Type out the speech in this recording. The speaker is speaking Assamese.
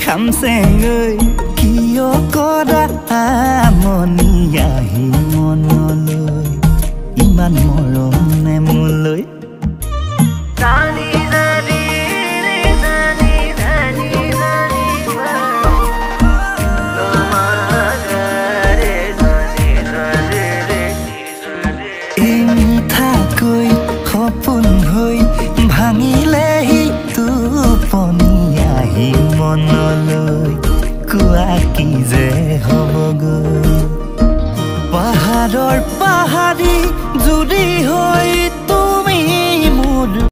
খামচেঙৈ কিয় কৰা মনি আহি মনলৈ ইমান মৰম নে মোলৈ